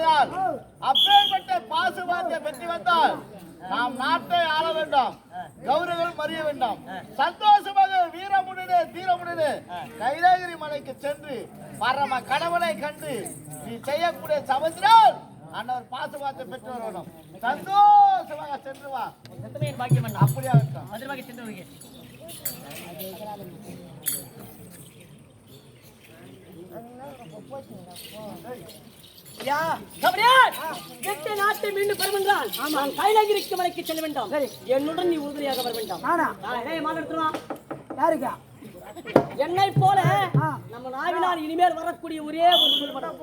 என்பதால் அப்பேற்பட்ட பாசுபாட்டை பெற்று வந்தால் நாம் நாட்டை ஆள வேண்டாம், கௌரவர்கள் மறிய வேண்டாம், சந்தோஷமாக வீரமுடனே தீரமுடனே கைலாகிரி மலைக்கு சென்று பரம கடவுளை கண்டு நீ செய்யக்கூடிய சமுத்திரம் அன்னவர் பாசுபாட்டை பெற்று வரணும். சந்தோஷமாக சென்று வா. அப்படியா சென்று நாட்டை மீண்டும் பெற வேண்டாம். நான் கைலாகிரிக்கு மலைக்கு செல்ல வேண்டாம். என்னுடன் நீ உறுதியாக வர வேண்டாம். யாருக்கா? என்னை போல நம்ம நாவினால் இனிமேல் வரக்கூடிய ஒரே ஒரு சொல்படம்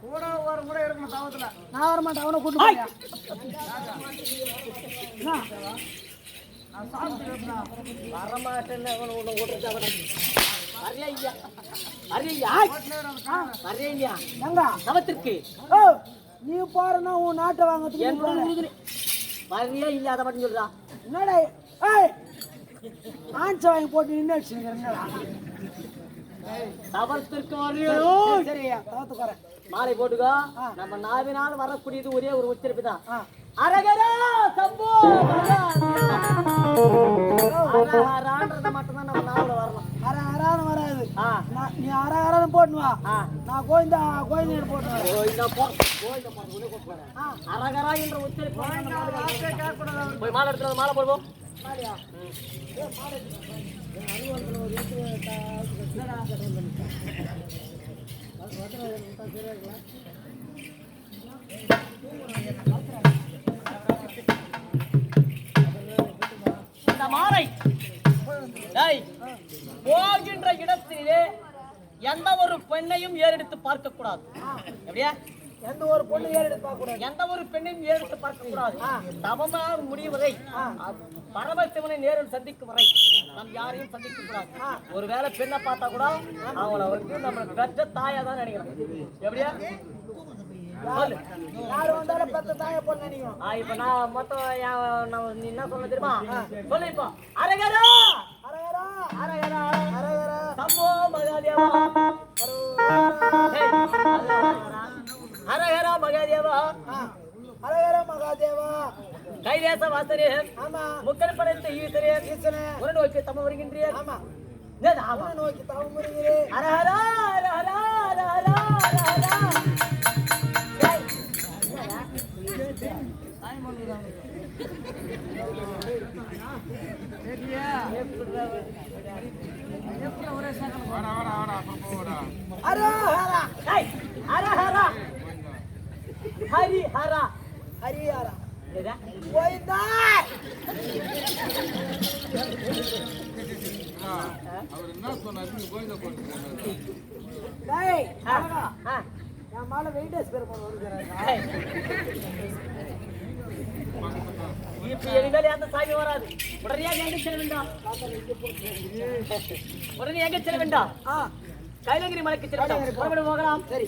கூட ஒரு முறை இருக்கணும். தாவத்துல நான் வர மாட்டேன். அவனை கூட்டு வரமாட்டேன்னு நீ போறனா உன் நாட்டை வாங்க வரியா இல்ல அதை மட்டும் சொல்றா. என்னடா ஆன்ச வாங்கி போட்டு நின்று வச்சுருக்கா தவத்திற்கு சரியா தவத்துக்கு மாலை போட்டுக்கோ. நம்ம நாவினால் வரக்கூடியது ஒரே ஒரு உச்சரிப்பு தான். அரகரா சம்போ அரகரான்றது மட்டும்தான் நம்ம நாவல வரணும். அரகரான்னு வராது. நீ அரகரான்னு போட்டுவா. நான் கோவிந்தா கோவிந்தா போட்டுவேன். அரகரா என்ற உச்சரிப்பு போய் மாலை எடுத்து மாலை போடுவோம். இந்த மாலை போகின்ற இடத்திலே எந்த ஒரு பெண்ணையும் ஏறெடுத்து பார்க்க கூடாது. எப்படியா? எந்த ஒரு பொண்ணு ஏறெடுத்து பார்க்க கூடாது. எந்த ஒரு பெண்ணையும் ஏறெடுத்து பார்க்க கூடாது. தவமாக முடிவதை பரமசிவனை நேரில் சந்திக்கும் வரை நம் யாரையும் சந்திக்க கூடாது. ஒருவேளை பெண்ணை பார்த்தா கூட அவங்கள வந்து நம்ம பெற்ற தாயா தான் நினைக்கிறோம். எப்படியா? யாரு வந்தாலும் பெற்ற தாயா போன்னு நினைக்கிறோம். இப்ப நான் மொத்தம் நீ என்ன சொல்ல தெரியுமா? சொல்லு இப்போ. அரகரா அரகரா அரகரா அரகரா சம்போ மகாதேவா அரகரா மகாதேவா அரகரா மகாதேவா கைலேச வாசரே முக்கன் படைத்த ஈசரே ஒரு நோக்கி தம வருகின்றீர். நோக்கி தவம் வருகிறேன். அரஹரா அரஹரா அரஹரா அரஹரா ஹரிஹரா ஹரிஹரா கோவிந்தா அவர் என்ன சொன்னாரு? கோவிந்தா போட்டு என் மேல வெயிட்டேஜ் பேர் இப்ப எனிமேல் எந்த சாமி வராது. உடனே எங்க செல்ல வேண்டாம். உடனே எங்க செல்ல வேண்டாம். கைலகிரி மலைக்கு செல்ல வேண்டாம். புறப்பட்டு போகலாம். சரி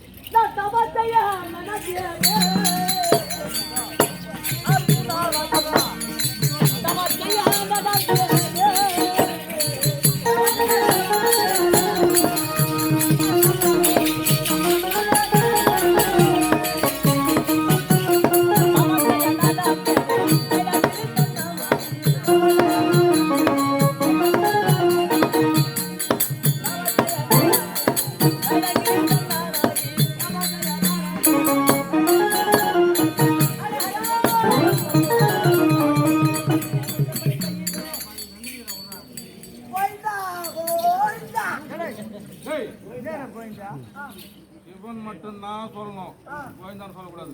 சிவன் மட்டும் தான் சொல்லணும், கோவிந்தான் சொல்லக்கூடாது.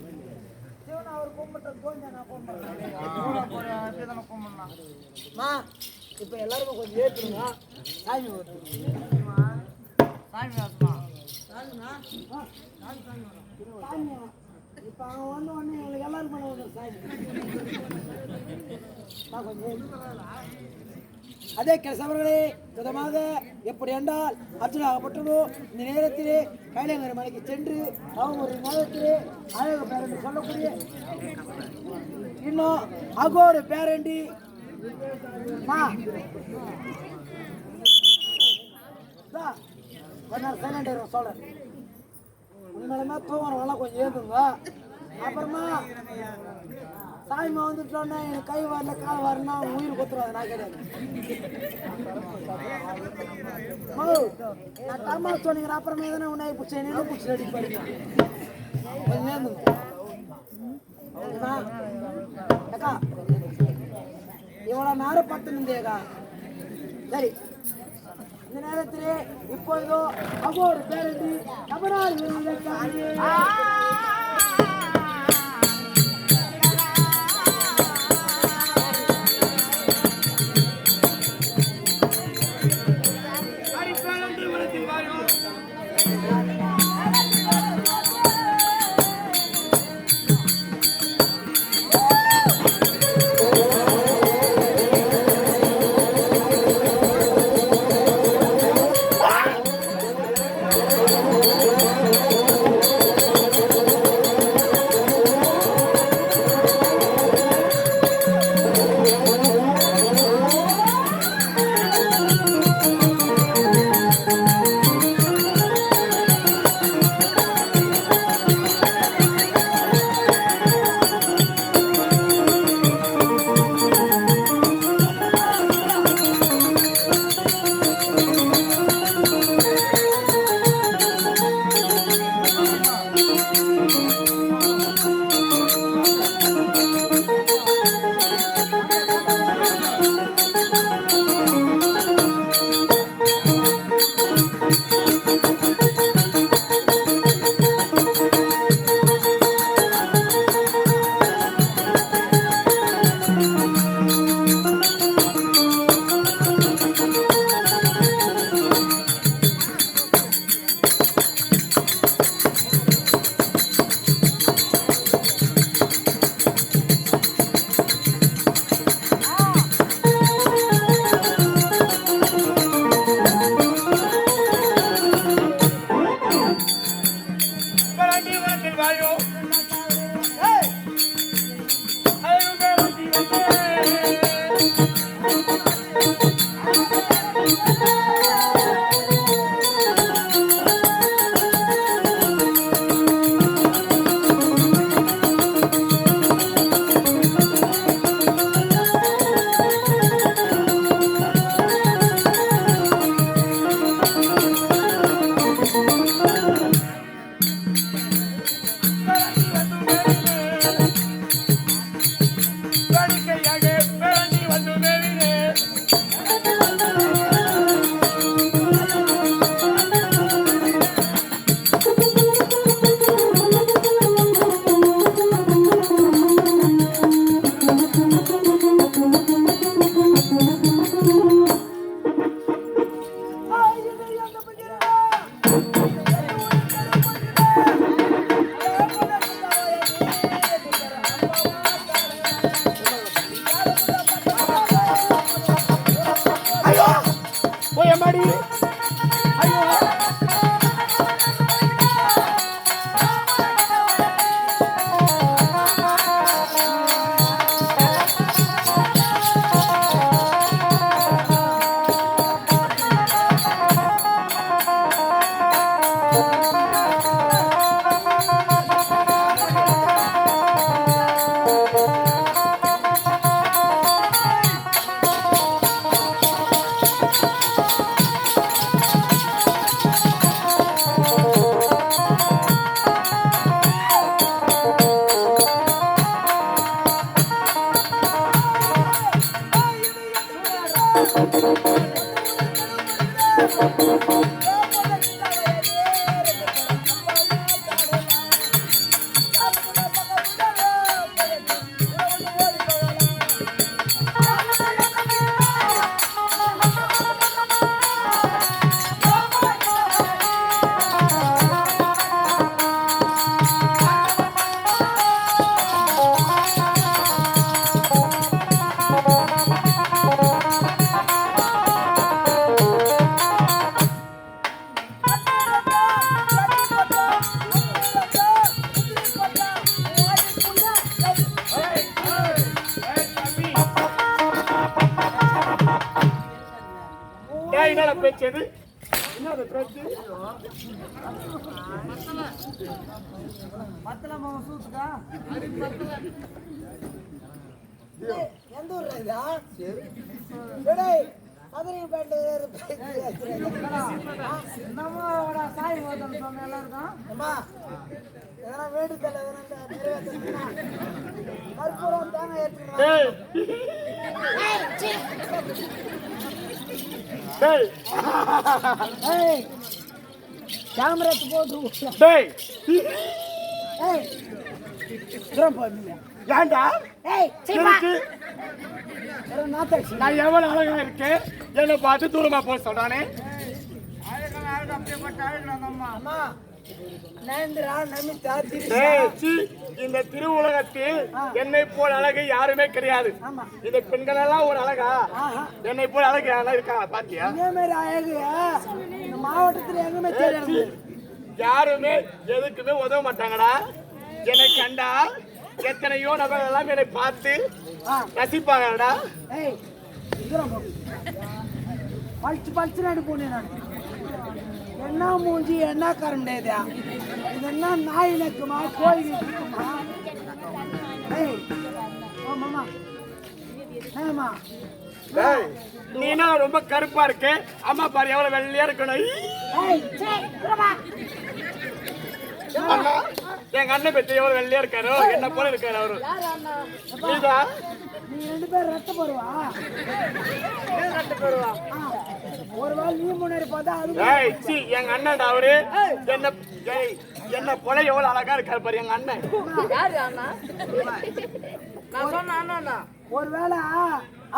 இப்ப எல்லாருமே கொஞ்சம் ஏற்றுங்க. சாமி இப்ப அவன் வந்து ஒண்ணு எங்களுக்கு எல்லாரும் பண்ண சாமி அதே சவர்களே விதமாக எப்படி என்றால் அர்ஜுனாகப்பட்டதோ இந்த நேரத்திலே கைலாங்கரை மலைக்கு சென்று அவங்க ஒரு நேரத்திலே அழக பேரண்டி சொல்லக்கூடிய இன்னும் அகோரு பேரண்டி சொல்றேன் உண்மையிலுமே தூங்குறவங்களாம் கொஞ்சம் ஏந்துங்க. அப்புறமா சாய்மா வந்துட்டோன்னா எனக்கு கை வரல கால் வரனா உயிர் கொத்துருவாங்க. நான் கிடையாது நான் தம்மா சொன்னீங்க. அப்புறமே தானே உன்னை பிடிச்ச என்ன பிடிச்சி ரெடி பண்ணி கொஞ்சம் ஏந்துங்க. அக்கா இவ்வளோ நேரம் பத்து நின்றேக்கா. சரி, இந்த நேரத்திலே இப்பொழுதோ அவோடு பேரண்டி நபரால் பத்தல மாமா சூத்துக்கா எந்த ஊர்ல இதா டேய் மதுரை பேட்டை என்னமா சாய் ஓதம் சொன்ன எல்லாருக்கும் அம்மா எதனா வேண்டுதல் எதனா நிறைவேற்றணும்னா கற்பூரம் தேங்காய் ஏற்றுக்கணும் கேமரா போட்டு டேய் ஏய் தூரம் போறீங்க ஏன்டா ஏய் எனக்கு நாத்தாச்சி நான் எவ்வளவு அழகா இருக்கேன் என்னை பார்த்து தூரமா போக சொல்றானே அம்மா நேந்திரா நமிதா டேய், சீ, இந்த திருவுலகத்தில் என்னை போல் அழகு யாருமே கிடையாது. ஆமா. இந்த பெண்கள் எல்லாம் ஒரு அழகா ஆஹா. என்னை போல் அழகு யாரா இருக்கா பாத்தியா? இதே மாதிரி அழகு இந்த மாவட்டத்துல எங்குமே தெரியாது யாருமே எதுக்குமே உதவ மாட்டாங்கடா. என்னை கண்டா எத்தனையோ நபர்கள் எல்லாம் என்னை பார்த்து ரசிப்பாங்கடா. ஏய் தூரம் போ பல்ச்சு பல்ச்சு நடு போனேன் நான் என்ன மூஞ்சி என்ன கரண்டேதா இது என்ன நாய் நக்குமா கோழி நக்குமா ஏய் ஓ மாமா ஏமா டேய், நீனா ரொம்ப கருப்பா இருக்கு. அம்மா பாரு எவ்வளவு வெள்ளையா இருக்கணும். ஏய் சே பிரபா அண்ணா, எங்க அண்ணன் பெற்ற எவ்வளவு வெள்ளையா இருக்காரோ என்ன போல இருக்காரு அவரு. யார் அண்ணா நீதா நீ ரெண்டு பேரும் ரத்த போடுவா ரத்த போடுவா ஒரு வேளை நீ முன்னாடி பார்த்தா அது ஏய், சீ, எங்க அண்ணன் அவரு என்ன ஏய், என்ன போல எவ்வளவு அழகா இருக்காரு பாரு எங்க அண்ணன். யாரு அண்ணா நான் சொன்ன அண்ணா ஒருவேளை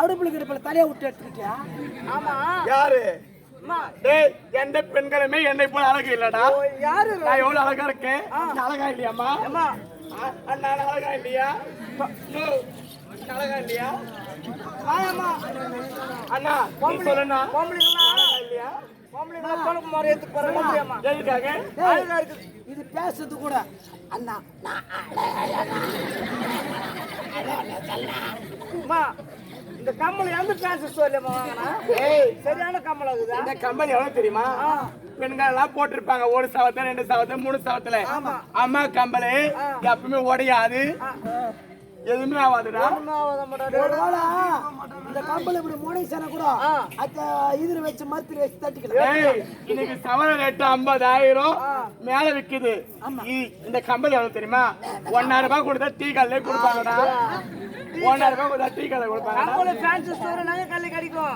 அடுப்புல கிடப்புல தலையை விட்டு எடுத்துக்கிட்டியா ஆமா யாரு? டேய், எந்த பெண்களுமே என்னை போல அழகு இல்லடா. யாரு நான் எவ்வளவு அழகா இருக்கேன். நான் அழகா இல்லையாம்மா? அண்ணா நான் அழகா இல்லையா? நோ, நான் அழகா இல்லையா? ஆமா அண்ணா நீ சொல்லுண்ணா. அழகா இல்லையா? எதுக்காக? இது பேசுறது கூட அண்ணா இந்த கம்மல் எந்த பேச சொல்லியமா வாங்கினா ஏய், சரியான கம்மல் ஆகுதா இந்த கம்பெனி எவ்வளவு தெரியுமா? பெண்கள் எல்லாம் போட்டிருப்பாங்க 1 சவத்தை 2 சவத்தை 3 சவத்துல. அம்மா கம்பளி எப்பவுமே உடையாது, எதுவுமே ஆகாதுடா. ஒருவேளை இந்த கம்பல் இப்படி முனைசன கூட அத இதுல வச்சு மரத்துல வச்சு தட்டிக்கலாம் ஏய், இன்னைக்கு சவர ரேட்டு 50,000 மேல விக்குது. இந்த கம்பெனி எவ்வளவு தெரியுமா? 1,000 ரூபாய் கொடுத்தா டீ கல்லே கொடுப்பாங்கடா. 1,000 ரூபாய் கொடுத்தா டீ கல்ல கொடுப்பாங்க. ஃபேன்சி ஸ்டோர் நாங்க கல்ல கிடைக்கும்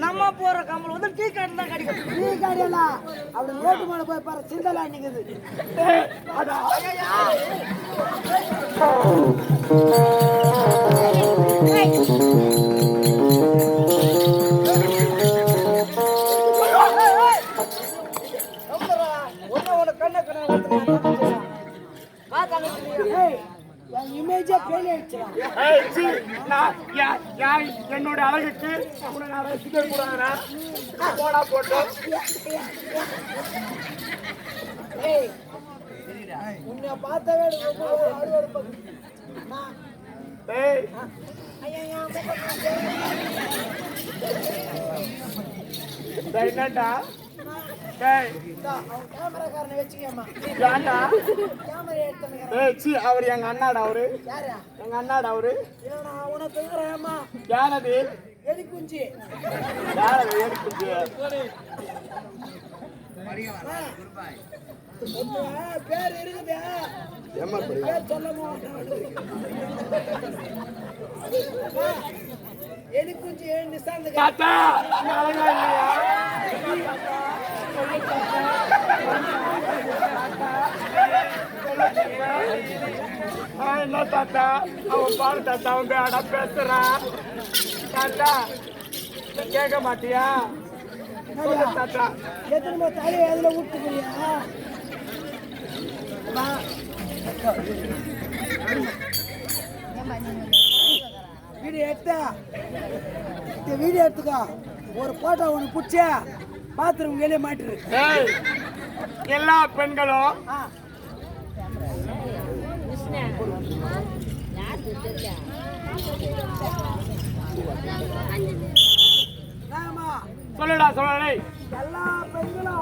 நம்ம போற கம்பல் வந்து டீ கார்டு தான் கிடைக்கும் டீ கார்டு இல்ல அப்படி ரோட்டு மேல போய் பாரு சிந்தலா நிக்குது அடா. ஏய், சீ, என்னோட அழகுக்கு உன்னை நான் ரசிக்க கூடாதுடா. போடா போட்டு. உன்னை பார்த்தாவே ரொம்ப அருவருப்பு ஏய், டேய், என்னடா? டேய், கேமராக்காரனை வச்சுக்கேம்மா ஏன்டா? கேமரா எடுத்துக்கிறேன் ஏய், சீ, அவரு எங்க அண்ணாடா. அவரு யாரா எங்க அண்ணாடா. அவரு ஏன்னா உனக்கு இருக்கிறேம்மா யாரது? எடி குஞ்சு யாரது? எடுக்குது. பேர் இருக்குதா பேர் சொல்ல மாட்டேன் எடி குஞ்சு நிசாந்த தாத்தா, நான் அழகா இல்லையா? என்ன தாத்தா, அவன் பாரு தாத்தா, அவன் பேடா பேசுறான். தாத்தா, கேட்க மாட்டியா? சொல்லு தாத்தா. எத்தனை தலையை அதுல விட்டுக்கிறியா வீடியோ எடுத்தா இந்த வீடியோ எடுத்துக்கோ ஒரு போட்டோ ஒன்று பிடிச்சா பாத்ரூம் வெளியே மாட்டிரு ஏய், எல்லா பெண்களும் ஆமா சொல்லுடா சொல்லடா எல்லா பெண்களும்